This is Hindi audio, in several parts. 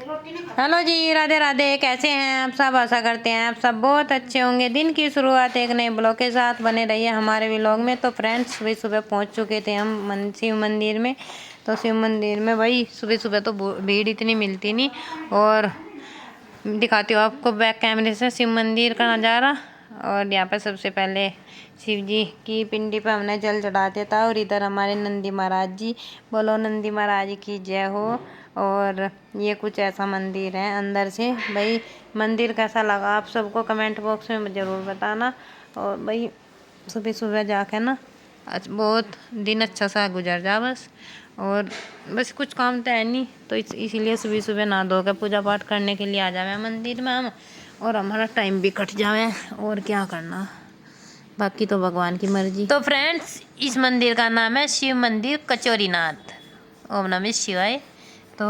हेलो जी, राधे राधे। कैसे हैं आप सब? आशा करते हैं आप सब बहुत अच्छे होंगे। दिन की शुरुआत एक नए ब्लॉग के साथ बने रहिए हमारे व्लॉग में। तो फ्रेंड्स, सुबह सुबह पहुंच चुके थे हम शिव मंदिर में। तो शिव मंदिर में भाई सुबह सुबह तो भीड़ इतनी मिलती नहीं। और दिखाती हूँ आपको बैक कैमरे से शिव मंदिर का नज़ारा। और यहाँ पर सबसे पहले शिव जी की पिंडी पे हमने जल चढ़ा दिया था। और इधर हमारे नंदी महाराज जी, बोलो नंदी महाराज की जय हो। और ये कुछ ऐसा मंदिर है अंदर से। भाई मंदिर कैसा लगा आप सबको कमेंट बॉक्स में ज़रूर बताना। और भाई सुबह सुबह जाके ना बहुत दिन अच्छा सा गुजर जा बस। और बस कुछ काम तो है नहीं, तो इसीलिए सुबह सुबह नहा धो के पूजा पाठ करने के लिए आ जावे मंदिर में हम। और हमारा टाइम भी कट जावे, और क्या करना, बाकी तो भगवान की मर्जी। तो फ्रेंड्स, इस मंदिर का नाम है शिव मंदिर कचौरीनाथ। ओम नमः शिवाय। तो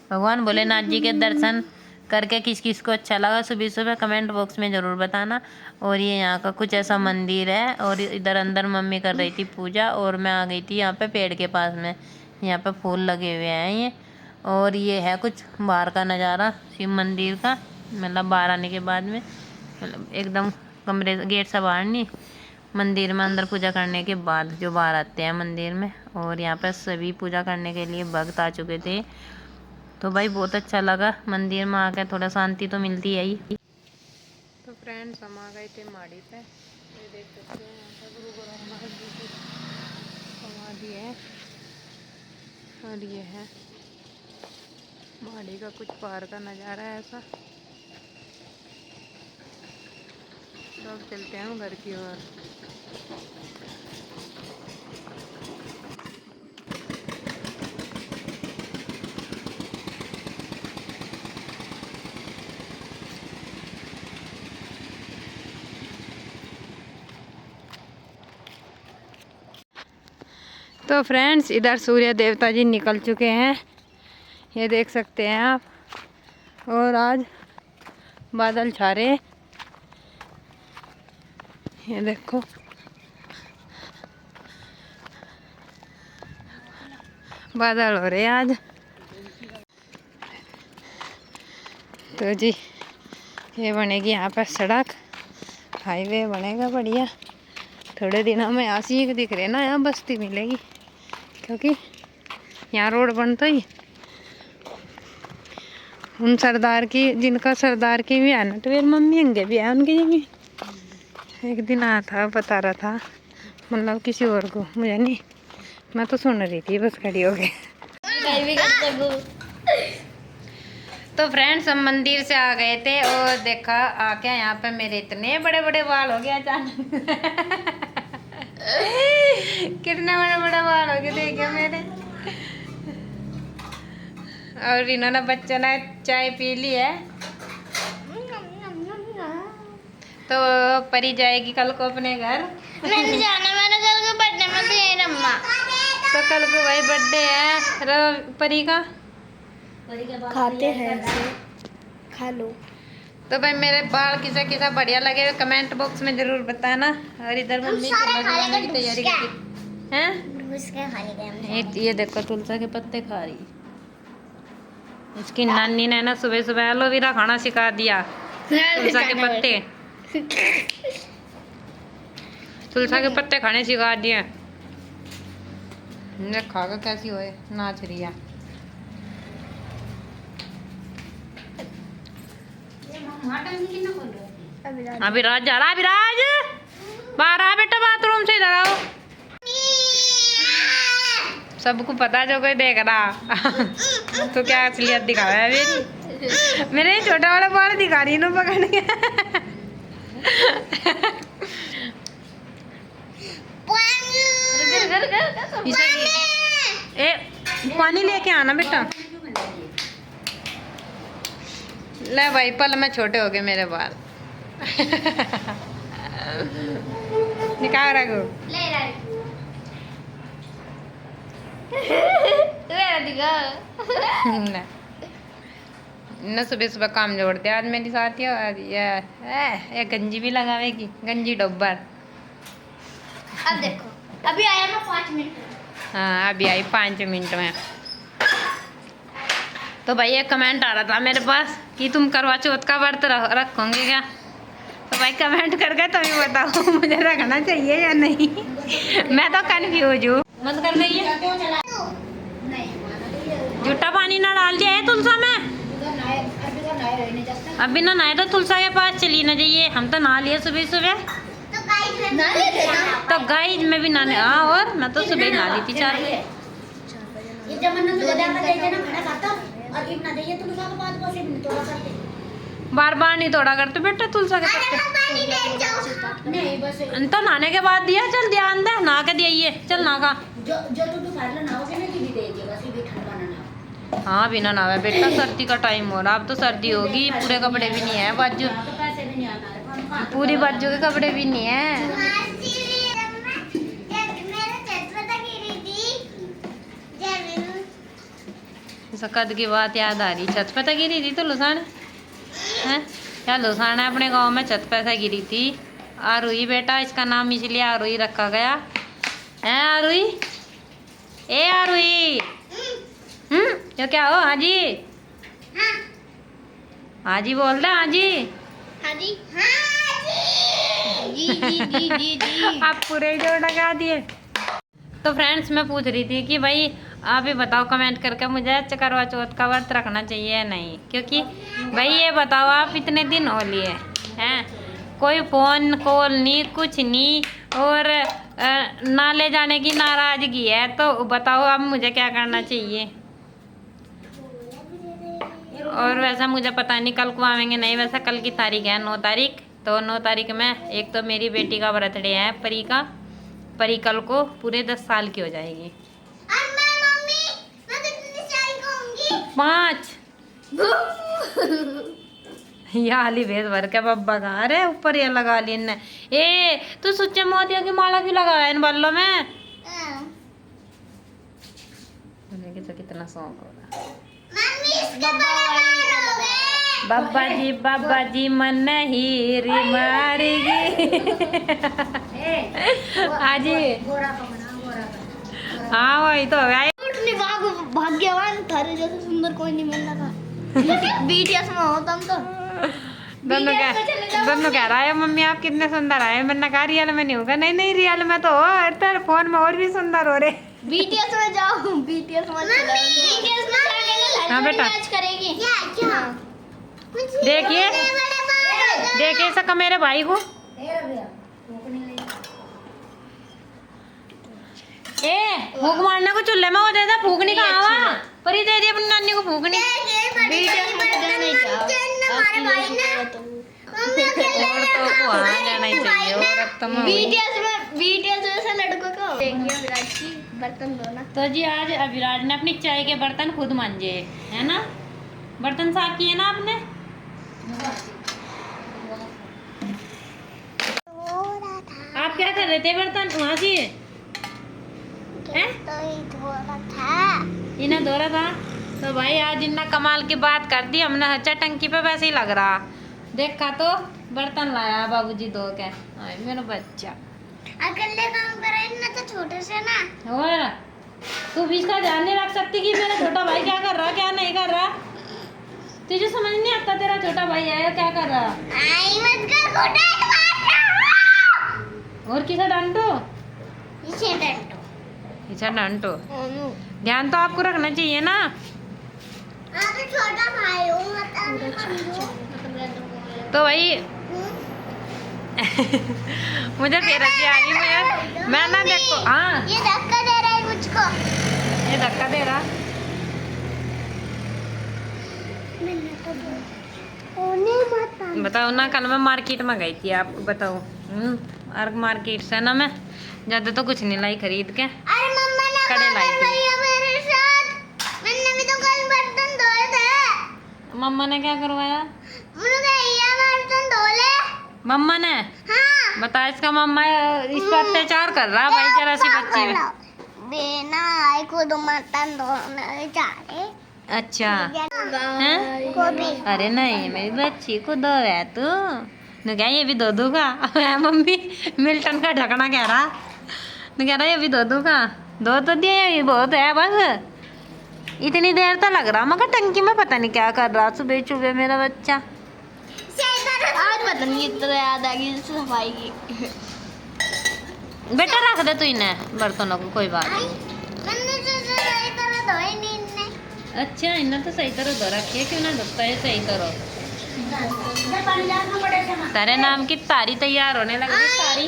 भगवान भोलेनाथ जी के दर्शन करके किस किस को अच्छा लगा सुबह सुबह कमेंट बॉक्स में ज़रूर बताना। और ये यहाँ का कुछ ऐसा मंदिर है। और इधर अंदर मम्मी कर रही थी पूजा, और मैं आ गई थी यहाँ पे पेड़ के पास में। यहाँ पे फूल लगे हुए हैं ये। और ये है कुछ बाहर का नज़ारा शिव मंदिर का, मतलब बाहर आने के बाद में, मतलब एकदम कमरे गेट से बाहर नहीं, मंदिर में अंदर पूजा करने के बाद जो बाहर आते हैं मंदिर में। और यहाँ पर सभी पूजा करने के लिए भक्त आ चुके थे। तो भाई बहुत अच्छा लगा मंदिर में आकर, थोड़ा शांति तो मिलती है ही। तो फ्रेंड्स, हम आ गए थे माड़ी पे। ये देख सकते हैं यहाँ पर गुरु गोरखनाथ जी की समाधि है। और ये है माड़ी का कुछ बाहर का नज़ारा है ऐसा। तो अब चलते हैं घर की ओर। तो फ्रेंड्स, इधर सूर्य देवता जी निकल चुके हैं, ये देख सकते हैं आप। और आज बादल छा रहे, ये देखो बादल हो रहे आज। तो जी ये बनेगी यहाँ पर सड़क, हाईवे बनेगा बढ़िया। थोड़े दिनों में यहाँ सीख दिख रहे ना, यहाँ बस्ती मिलेगी, क्योंकि यहाँ रोड बनता ही उन सरदार की, जिनका सरदार की भी है ना, तो फिर मम्मी अंगे भी है उनकी जमीन। एक दिन आया था, बता रहा था, मतलब किसी और को, मुझे नहीं, मैं तो सुन रही थी बस खड़ी हो गई। तो फ्रेंड्स, हम मंदिर से आ गए थे और देखा आके यहाँ पे मेरे इतने बड़े बड़े बाल हो गए अचानक। कितने बड़े बड़े बाल हो गए देखे मेरे। और इन्होंने बच्चों ने चाय पी ली है। तो परी जाएगी कल को अपने घर। मैंने जाना, मैंने कल को बर्थडे में तो यही रम्मा। तो कल को भाई बर्थडे है परी का। खाते हैं इसे, खा लो। तो भाई मेरे बाल किसा किसा बढ़िया लगे कमेंट बॉक्स में जरूर बताना। और इधर मम्मी बनाने की तैयारी करती हैं। ये देखो तुलसा के पत्ते खा रही। इसकी नानी ने ना सुबह सुबह एलोवेरा खाना सिखा दिया। तुलसा के पत्ते, तुलसा के पत्ते खाने सिखा दिए। खाकर कैसी होए, नाच रही है। अभिराज जा रहा, अभिराज बाहर आ बेटा, बाथरूम से इधर आओ। सबको पता जो कोई देख रहा। तो क्या असलियत दिखावा है मेरी? मेरे छोटा वाला बाल दिखा रही ना पकड़ के। ए पानी लेके आना बेटा। ले भाई, पल में छोटे हो गए मेरे बाल। निकाल रखो। न सुबह सुबह काम जोड़ते आज मेरी साथी। और ये गंजी भी लगावेगी, गंजी डब्बर। अब देखो, अभी आया मैं 5 मिनट में। हाँ अभी आई 5 मिनट में। तो भाई एक कमेंट आ रहा था मेरे पास कि तुम करवा चौथ का व्रत रखोगे क्या। तो भाई कमेंट करके तभी बताओ मुझे रखना चाहिए या नहीं। मैं तो कन्फ्यूज हूँ। बंद कर गई है। झूठा पानी ना डाल दिया है तुलसा में। अभी ना नहाए तो तुलसा के पास चली ना जाइए। हम तो नहा लिए सुबह सुबह। तो गाइस मैं भी नहाने हाँ और मैं तो सुबह नहा ली थी 4 बजे। बार बार नहीं तोड़ा करते बेटा तुलसा के पत्ते। तो नहाने के बाद दिया चल ध्यान दे नहा के दिए चल ना का हाँ बिना नहावे बेटा सर्दी का टाइम हो रहा। अब तो सर्दी होगी पूरे कपड़े भी नहीं है बाजू पूरी बाजू के कपड़े भी नहीं है। कद की बात याद आ रही छत पे तो गिरी थी तो लुसान है क्या लुसान है अपने गांव में छत पे से गिरी थी। आरुई बेटा इसका नाम इसलिए आरुई रखा गया है। आरुई ए आरुई ये क्या हो हाँ जी हाँ जी बोल रहे हाँ जी हाँ जी जी आप पूरे जोड़ लगा दिए। तो फ्रेंड्स मैं पूछ रही थी कि भाई आप ही बताओ कमेंट करके मुझे करवा चौथ का व्रत रखना चाहिए या नहीं। क्योंकि भाई ये बताओ आप इतने दिन हो लिए हैं कोई फ़ोन कॉल नहीं कुछ नहीं और ना ले जाने की नाराज़गी है। तो बताओ अब मुझे क्या करना चाहिए। और वैसा मुझे पता नहीं कल को आवेंगे नहीं। वैसा कल की तारीख है 9 तारीख। तो 9 तारीख में एक तो मेरी बेटी का बर्थडे है परी कल को पूरे 10 साल की हो जाएगी। 5 या हाली भेद भर के बब्बा कहा अरे ऊपर ये लगा ली इनने। ए तू सुच्चे मोतियों की माला क्यों लगाया इन बालों में। तो कितना शौक होगा बाबा जी मन हीरी मारेगी। हाजी हाँ वही तो भाग्यवान थारे जैसे सुंदर कोई नहीं मिलना था। बीटीएस में होता हम तो दोनों कह रहा है मम्मी आप कितने सुंदर आए। मैंने कहा रियल में नहीं होगा। नहीं रियल में तो हो तेरे फोन में और भी सुंदर हो रहे। बीटीएस में जाओ बीटीएस में हाँ बेटा करेगी देखिए सका मेरे भाई को फूक मारने को चूल्हे में वो दे दे फूकनी कहाँ हुआ पर ही दे दी अपनी नानी को फूकनी। लड़कों को बर्तन धोना। तो जी आज अभिराज ने अपनी चाय के बर्तन खुद मांजे है ना। बर्तन साफ किए ना आपने। आप क्या कर रहे थे बर्तन वहाँ से इन्हें धो रहा था। तो भाई आज इन्ना कमाल की बात कर दी हमने अच्छा टंकी पे वैसे ही लग रहा। देखा तो बर्तन लाया बाबूजी धो के मेरा बच्चा अकेले काम करे ना तो छोटे से ना। और तू भी इसका ध्यान नहीं रख सकती कि मेरा छोटा भाई क्या कर रहा क्या नहीं कर रहा। तुझे समझ नहीं आता तेरा छोटा भाई है क्या कर रहा। आई मत कर और किसे डांटो इसे डांटो ध्यान तो आपको रखना चाहिए ना। तो छोटा भाई हूँ तो भाई मुझे फिर हंसी आ रही है। मैं ना देखो हाँ ये धक्का दे रहा है मुझको। ये धक्का दे रहा बताओ ना। कल मैं मार्केट में गई थी आपको बताओ और मार्केट से ना मैं ज्यादा तो कुछ नहीं लाई खरीद के। अरे मम्मा ने कड़े लाई थी मेरे साथ। मैंने भी तो कल बर्तन धोए थे। मम्मा ने क्या करवाया। बर्तन धो ले मम्मा ने हाँ। बता इसका मम्मा इस पर अत्याचार कर रहा भाई जरा सी बच्ची बिना आई को दो बर्तन धोने जा रहे। अच्छा हैं? अरे नहीं मेरी बच्ची को दो है तू न क्या ये भी दो दूंगा। मम्मी मिल्टन का ढकना कह रहा न कह रहा ये भी दो दूंगा। दो तो दिए ये बहुत है बस इतनी देर तो लग रहा मगर टंकी में पता नहीं क्या कर रहा सुबह सुबह मेरा बच्चा। आज पता नहीं इतना याद आ गई सफाई की। बेटा रख दे तू इन्हें बर्तनों को, कोई बात नहीं। अच्छा इन्हें तो सही तरह धो रखी है, क्यों ना धोता है सही तरह। तेरे नाम की तारी तैयार होने लग रही। तारी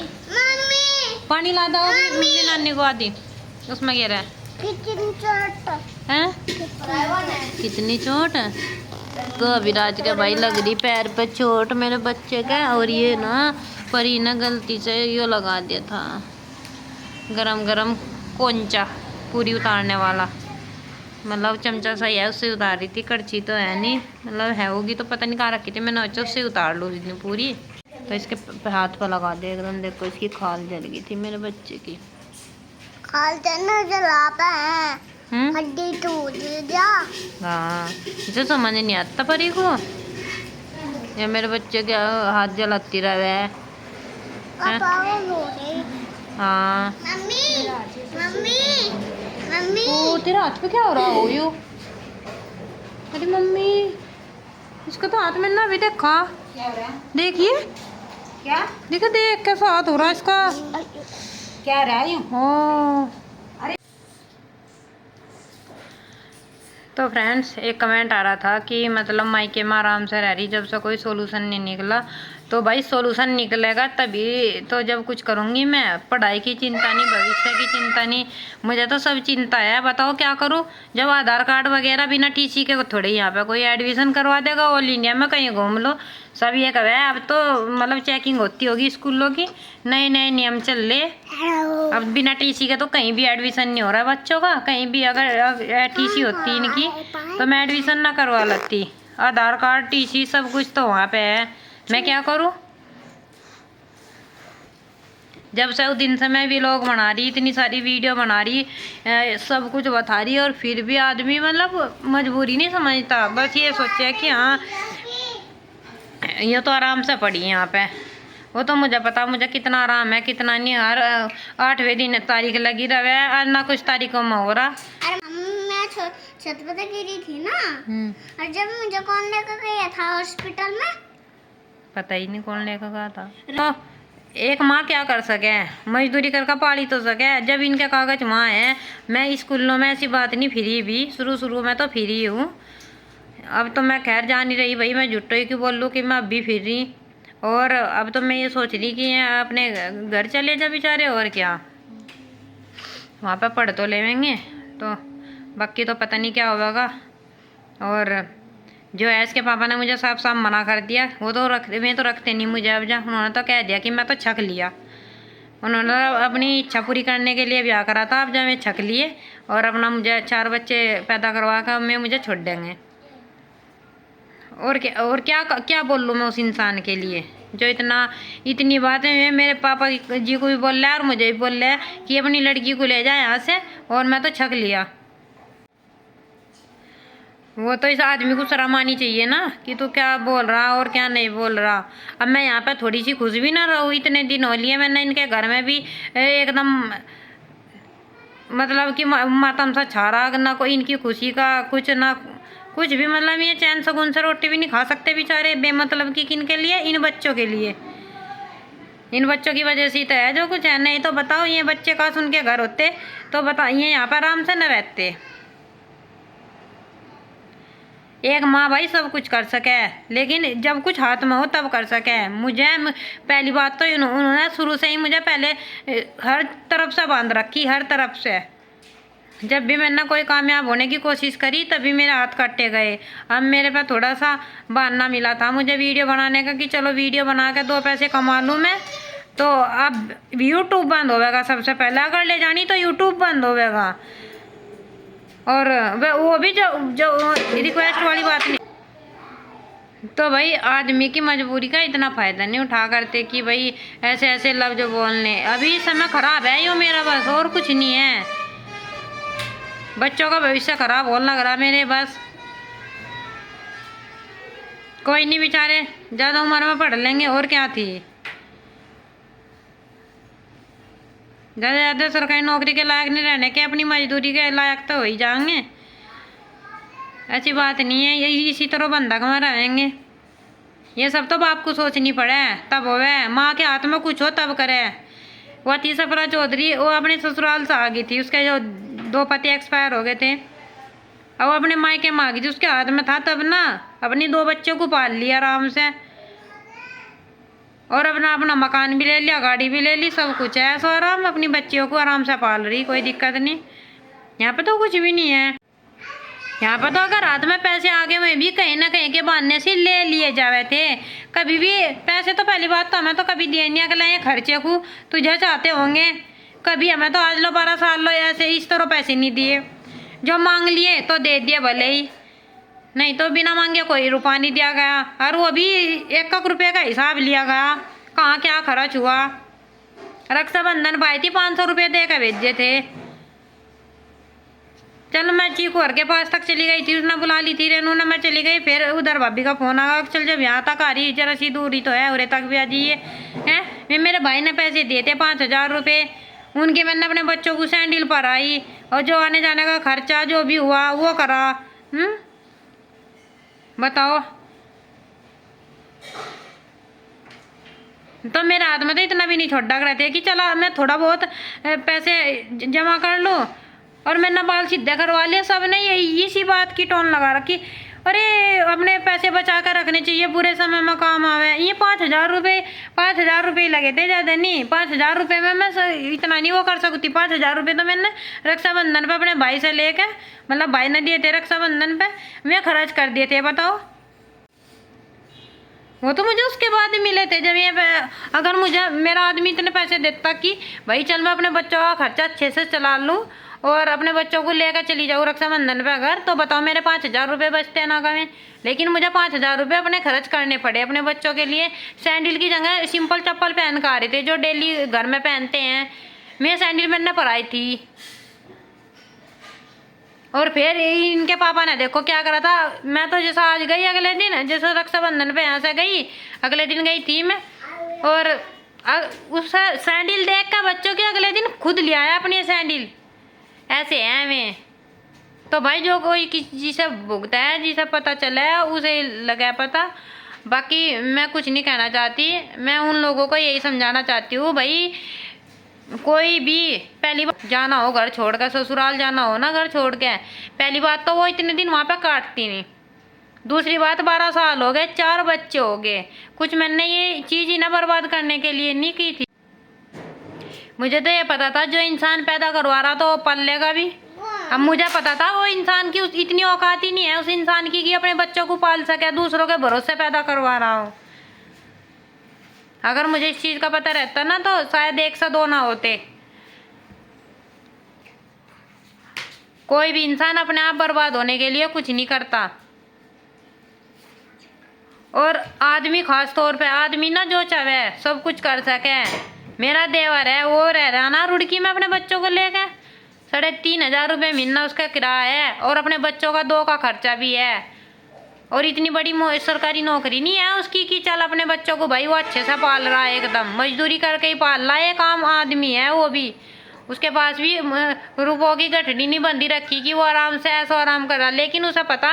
पानी ला दो मेरी नानी को आदि, उसमें गिरा है। कितनी चोट है तो अभिराज के भाई लग रही पैर पे चोट मेरे बच्चे का। और ये ना परी ने गलती से यो लगा दिया था गरम गरम कोंचा पूरी उतारने वाला, मतलब चमचा सही है उससे उतार रही थी, कड़छी तो है नहीं, मतलब है होगी तो पता नहीं कहाँ रखी थी, मैंने सोचा उससे उतार लूँ इतनी पूरी। तो इसके हाथ पर लगा दे एकदम, देखो इसकी खाल जल गई थी मेरे बच्चे की। खाल जलाता है, हड्डी टूट जा। हाँ इसे समझ नहीं आता परी को, ये मेरे बच्चे के हाथ जलाती रहे। हाँ मम्मी मम्मी मम्मी ओ तेरे हाथ पे क्या हो रहा हो यू? अरे मम्मी इसका तो हाथ मैंने अभी देखा, देखिए क्या देखो देख कैसा हाथ हो रहा है इसका, क्या रहा है? हाँ। तो फ्रेंड्स एक कमेंट आ रहा था कि मतलब मायके में आराम से रह रही, जब से कोई सोल्यूशन नहीं निकला। तो भाई सोल्यूशन निकलेगा तभी तो जब कुछ करूँगी मैं। पढ़ाई की चिंता नहीं, भविष्य की चिंता नहीं, मुझे तो सब चिंता है। बताओ क्या करूँ जब आधार कार्ड वगैरह बिना टीसी के थोड़े यहाँ पे कोई एडमिशन करवा देगा। ऑल इंडिया में कहीं घूम लो सब ये कहे। अब तो मतलब चेकिंग होती होगी स्कूलों की, नए नए नियम चल रहे। अब बिना टीसी के तो कहीं भी एडमिशन नहीं हो रहा है बच्चों का। कहीं भी अगर टीसी होती इनकी तो मैं एडमिशन ना करवा लेती। आधार कार्ड टीसी सब कुछ तो वहाँ पे है, मैं क्या करूँ। जब से उस दिन से मैं व्लॉग बना रही, इतनी सारी वीडियो बना रही, सब कुछ बता रही, और फिर भी आदमी मतलब मजबूरी नहीं समझता। बस ये सोचे कि हाँ ये तो आराम से पड़ी यहाँ पे। वो तो मुझे पता मुझे कितना आराम है कितना नहीं। हर 8वें दिन तारीख लगी रहे और ना कुछ तारीखों में हो रहा। अरे मम्मी मैं छत पे गिरी थी ना, और जब मुझे कौन लेकर गया था हॉस्पिटल में, पता ही नहीं कौन लेकर गया था। तो एक माँ क्या कर सके, मजदूरी करके पाली तो सके। जब इनके कागज वहाँ है, मैं स्कूलों में ऐसी बात नहीं फिरी भी, शुरू में तो फिरी हूँ। अब तो मैं खैर जा नहीं रही भाई, मैं झुट्टो ही क्यों बोल लूँ कि मैं अब भी फिर रही। और अब तो मैं ये सोच रही कि अपने घर चले जा बेचारे, और क्या वहाँ पे पढ़ तो लेवेंगे, तो बाकी तो पता नहीं क्या होगा। और जो है इसके पापा ने मुझे साफ साफ मना कर दिया, वो तो रखते नहीं मुझे। अब जा उन्होंने तो कह दिया कि मैं तो छक लिया। उन्होंने अपनी इच्छा पूरी करने के लिए ब्याह करा था, अब जब मैं छक लिए और अपना मुझे 4 बच्चे पैदा करवा कर मैं मुझे छोड़ देंगे। और क्या क्या बोल लूँ मैं उस इंसान के लिए जो इतनी बातें हैं मेरे पापा जी को भी बोल रहा है और मुझे भी बोल रहा है कि अपनी लड़की को ले जाए यहाँ से, और मैं तो छक लिया। वो तो इस आदमी को शर्म आनी चाहिए ना कि तू क्या बोल रहा और क्या नहीं बोल रहा। अब मैं यहाँ पे थोड़ी सी खुश भी ना रहूँ, इतने दिन हो लिए मैंने इनके घर में भी एकदम मतलब कि मातम सा छा रहा, ना कोई इनकी खुशी का कुछ ना कुछ भी। मतलब ये चैन सुकून से रोटी भी नहीं खा सकते बेचारे, बेमतलब की किन के लिए, इन बच्चों के लिए। इन बच्चों की वजह से तो है जो कुछ है। नहीं तो बताओ ये बच्चे काश उनके घर होते तो बताइए यहाँ पर आराम से न रहते। एक माँ भाई सब कुछ कर सके, लेकिन जब कुछ हाथ में हो तब कर सके। मुझे पहली बात तो उन्होंने शुरू से ही मुझे पहले हर तरफ से बांध रखी, हर तरफ से। जब भी मैंने कोई कामयाब होने की कोशिश करी तभी मेरे हाथ काटे गए। अब मेरे पे थोड़ा सा बहाना मिला था मुझे वीडियो बनाने का कि चलो वीडियो बना के 2 पैसे कमा लूँ मैं। तो अब यूट्यूब बंद होगा सबसे पहले, अगर ले जानी तो यूट्यूब बंद होगा। और वो भी जो रिक्वेस्ट वाली बात नहीं। तो भाई आदमी की मजबूरी का इतना फ़ायदा नहीं उठा करते कि भाई ऐसे ऐसे लफ्ज बोलने। अभी समय ख़राब है यो मेरा, बस और कुछ नहीं है। बच्चों का भविष्य ख़राब होने लग रहा मेरे बस। कोई नहीं बेचारे ज़्यादा उम्र में पढ़ लेंगे, और क्या थी। ज़्यादा सरकारी नौकरी के लायक नहीं रहने के, अपनी मजदूरी के लायक तो हो ही जाएंगे। ऐसी बात नहीं है, ये इसी तरह बंधक में रहेंगे। ये सब तो बाप को सोचनी पड़े तब होवे, माँ के हाथ में कुछ हो तब करे। वो थी सफरा चौधरी, वो अपने ससुराल से आ गई थी, उसके जो 2 पति एक्सपायर हो गए थे, अब वो अपने मायके में आ गई थी, उसके हाथ में था तब ना, अपनी 2 बच्चों को पाल लिया आराम से, और अपना अपना मकान भी ले लिया, गाड़ी भी ले ली, सब कुछ है ऐसा आराम, अपनी बच्चियों को आराम से पाल रही, कोई दिक्कत नहीं। यहाँ पे तो कुछ भी नहीं है। यहाँ पर तो अगर हाथ में पैसे आगे में भी कहीं ना कहीं के बहाने से ले लिए जावे थे, कभी भी पैसे तो पहली बात तो हमें तो कभी दिए नहीं, अगला ये खर्चे को तुझे चाहते होंगे, कभी हमें तो आज लो 12 साल लो ऐसे इस तरह पैसे नहीं दिए, जो मांग लिए तो दे दिए भले ही, नहीं तो बिना मांगे कोई रुपया नहीं दिया गया, और वो भी 1 रुपये का हिसाब लिया गया, कहाँ क्या खर्च हुआ। रक्षाबंधन भाई थी 500 रुपये दे कर भेजे थे। चल मैं चीकुर के पास तक चली गई थी, उसने बुला ली थी रेनू ने, मैं चली गई, फिर उधर भाभी का फोन आया, चल जब यहाँ तक आ रही जरा सी दूरी तो है, उरे तक भी आ जाइए हैं। मेरे भाई ने पैसे दिए थे 5000 रुपये, उनके मैंने अपने बच्चों को सैंडल पर आई, और जो आने जाने का खर्चा जो भी हुआ वो करा। बताओ, तो मेरे हाथ में तो इतना भी नहीं छोड़ा रहते कि चला मैं थोड़ा बहुत पैसे जमा कर लूँ, और मैंने बाल सीधे करवा लिया। सब ने यही इसी बात की टोन लगा रखी, अरे अपने पैसे बचा कर रखने चाहिए, बुरे समय में काम आवे। ये 5,000 रुपये लगे थे, ज़्यादा नहीं। 5,000 रुपये में मैं इतना नहीं वो कर सकती। 5,000 रुपये तो मैंने रक्षाबंधन पे अपने भाई से लेके, मतलब भाई ने दिए थे रक्षाबंधन पे, मैं खर्च कर दिए थे। बताओ, वो तो मुझे उसके बाद ही मिले थे, जब ये अगर मुझे मेरा आदमी इतने पैसे देता कि भाई चल मैं अपने बच्चों का खर्चा अच्छे से चला लूँ और अपने बच्चों को लेकर चली जाऊँ रक्षाबंधन पे अगर, तो बताओ मेरे 5,000 रुपये बचते ना कमें। लेकिन मुझे 5,000 रुपये अपने खर्च करने पड़े अपने बच्चों के लिए। सैंडल की जगह सिंपल चप्पल पहन कर आ रहे थे जो डेली घर में पहनते हैं, मैं सैंडल पहनने पर आई थी। और फिर इनके पापा ने देखो क्या करा था, मैं तो जैसा आज गई अगले दिन, जैसे रक्षाबंधन पे यहाँ से गई अगले दिन गई थी मैं, और उस सैंडल देख कर बच्चों के अगले दिन खुद ले आया अपनी सैंडल। ऐसे हैं मैं तो भाई, जो कोई किसी जिसे भुगता है, जिसे पता चला है उसे लगा पता। बाकी मैं कुछ नहीं कहना चाहती, मैं उन लोगों को यही समझाना चाहती हूँ भाई, कोई भी पहली बार जाना हो घर छोड़ कर, ससुराल जाना हो ना घर छोड़ के, पहली बात तो वो इतने दिन वहाँ पे काटती नहीं। दूसरी बात 12 साल हो गए, 4 बच्चे हो गए, कुछ मैंने ये चीज़ ही ना बर्बाद करने के लिए नहीं की थी। मुझे तो ये पता था जो इंसान पैदा करवा रहा था वो पालेगा भी। अब मुझे पता था वो इंसान की इतनी औकात ही नहीं है उस इंसान की कि अपने बच्चों को पाल सके, दूसरों के भरोसे पैदा करवा रहा हो। अगर मुझे इस चीज़ का पता रहता ना तो शायद 1 से 2 ना होते। कोई भी इंसान अपने आप बर्बाद होने के लिए कुछ नहीं करता, और आदमी खास तौर पे, आदमी ना जो चाहे सब कुछ कर सके। मेरा देवर है, वो रह रहा ना रुड़की में अपने बच्चों को लेकर, 3,500 रुपये महीना उसका किराया है, और अपने बच्चों का 2 का खर्चा भी है, और इतनी बड़ी सरकारी नौकरी नहीं है उसकी कि चल अपने बच्चों को भाई वो अच्छे से पाल रहा है, एकदम मजदूरी करके ही पाल रहा है। एक आम आदमी है वो भी, उसके पास भी रुपयों की गठड़ी नहीं बंधी रखी कि वो आराम से ऐसा आराम कर रहा। लेकिन उसे पता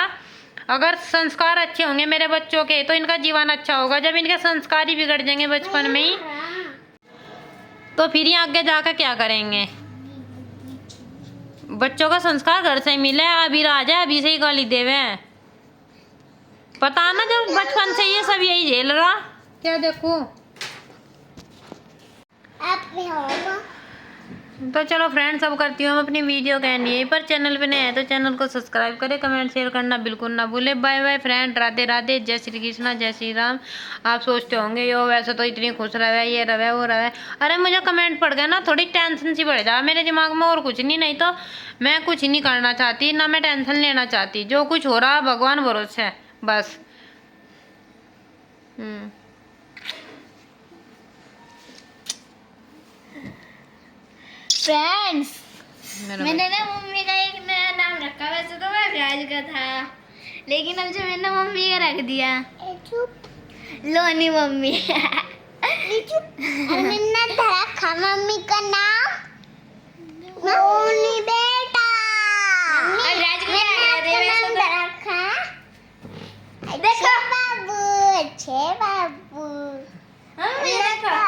अगर संस्कार अच्छे होंगे मेरे बच्चों के तो इनका जीवन अच्छा होगा। जब इनके संस्कार ही बिगड़ जाएंगे बचपन में ही तो फिर ये आगे जाकर क्या करेंगे। बच्चों का संस्कार घर से मिले, अभी राजा अभी से ही गाली देवे। पता ना जब बचपन से ये सब यही झेल रहा क्या। देखो तो चलो फ्रेंड्स, अब करती हूँ अपनी वीडियो का एंड। यहीं पर चैनल पे नए हैं तो चैनल को सब्सक्राइब करें, कमेंट शेयर करना बिल्कुल ना भूले। Bye bye friend, Radhe Radhe, जय श्री कृष्णा, जय श्री राम। आप सोचते होंगे यो वैसे तो इतनी खुश रहे, ये रहे वो रहे। अरे मुझे कमेंट पड़ गया ना, थोड़ी टेंशन सी बढ़ जा मेरे दिमाग में, और कुछ नहीं। नहीं तो मैं कुछ नहीं करना चाहती, ना मैं टेंशन लेना चाहती। जो कुछ हो रहा है भगवान भरोसे है बस। फ्रेंड्स, मैंने ना मम्मी का एक नया नाम रखा। वैसे तो मैं राज का था, लेकिन अब जो मैंने मम्मी का रख दिया लोनी मम्मी। मैंने रखा मम्मी का नाम लोनी बेटा। राज को क्या हाँ मम्मी ये देखो